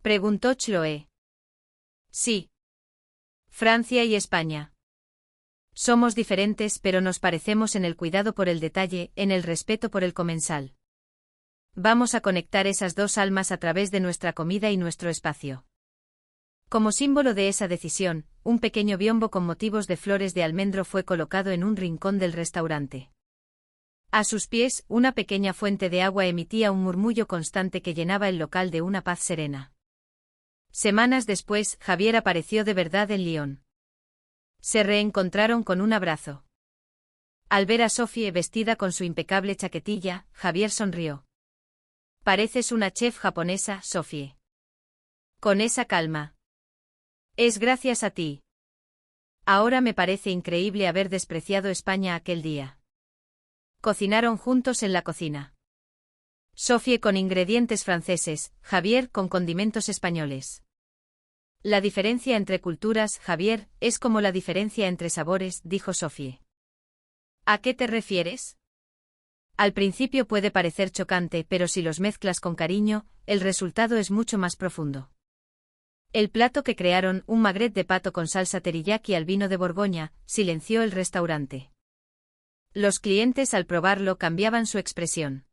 preguntó Chloé. «Sí. Francia y España. Somos diferentes pero nos parecemos en el cuidado por el detalle, en el respeto por el comensal. Vamos a conectar esas dos almas a través de nuestra comida y nuestro espacio». Como símbolo de esa decisión, un pequeño biombo con motivos de flores de almendro fue colocado en un rincón del restaurante. A sus pies, una pequeña fuente de agua emitía un murmullo constante que llenaba el local de una paz serena. Semanas después, Javier apareció de verdad en Lyon. Se reencontraron con un abrazo. Al ver a Sophie vestida con su impecable chaquetilla, Javier sonrió. «Pareces una chef japonesa, Sophie. Con esa calma». «Es gracias a ti. Ahora me parece increíble haber despreciado España aquel día». Cocinaron juntos en la cocina. Sophie con ingredientes franceses, Javier con condimentos españoles. «La diferencia entre culturas, Javier, es como la diferencia entre sabores», dijo Sophie. «¿A qué te refieres?». «Al principio puede parecer chocante, pero si los mezclas con cariño, el resultado es mucho más profundo». El plato que crearon, un magret de pato con salsa teriyaki al vino de Borgoña, silenció el restaurante. Los clientes al probarlo cambiaban su expresión.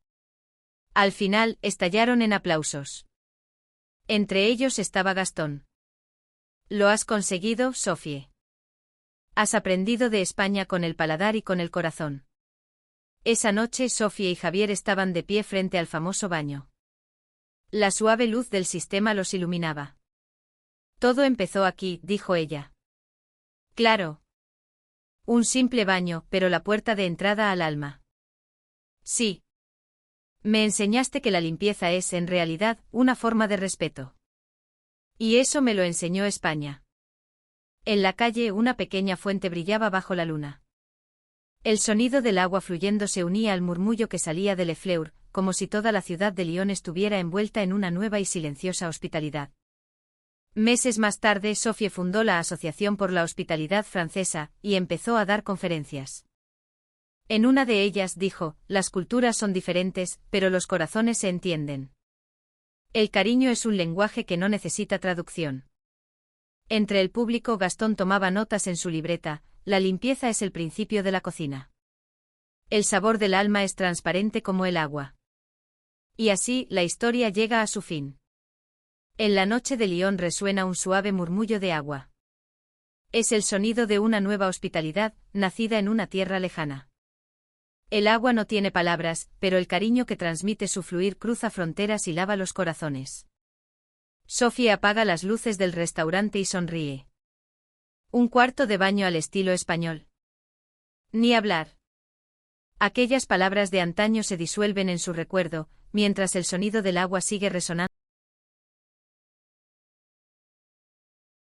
Al final, estallaron en aplausos. Entre ellos estaba Gastón. «Lo has conseguido, Sophie. Has aprendido de España con el paladar y con el corazón». Esa noche Sophie y Javier estaban de pie frente al famoso baño. La suave luz del sistema los iluminaba. «Todo empezó aquí», dijo ella. «Claro. Un simple baño, pero la puerta de entrada al alma». «Sí. Me enseñaste que la limpieza es, en realidad, una forma de respeto. Y eso me lo enseñó España». En la calle una pequeña fuente brillaba bajo la luna. El sonido del agua fluyendo se unía al murmullo que salía de Le Fleur, como si toda la ciudad de Lyon estuviera envuelta en una nueva y silenciosa hospitalidad. Meses más tarde Sophie fundó la Asociación por la Hospitalidad Francesa, y empezó a dar conferencias. En una de ellas dijo: «Las culturas son diferentes, pero los corazones se entienden». El cariño es un lenguaje que no necesita traducción. Entre el público Gastón tomaba notas en su libreta, la limpieza es el principio de la cocina. El sabor del alma es transparente como el agua. Y así, la historia llega a su fin. En la noche de Lyon resuena un suave murmullo de agua. Es el sonido de una nueva hospitalidad, nacida en una tierra lejana. El agua no tiene palabras, pero el cariño que transmite su fluir cruza fronteras y lava los corazones. Sophie apaga las luces del restaurante y sonríe. Un cuarto de baño al estilo español. Ni hablar. Aquellas palabras de antaño se disuelven en su recuerdo, mientras el sonido del agua sigue resonando.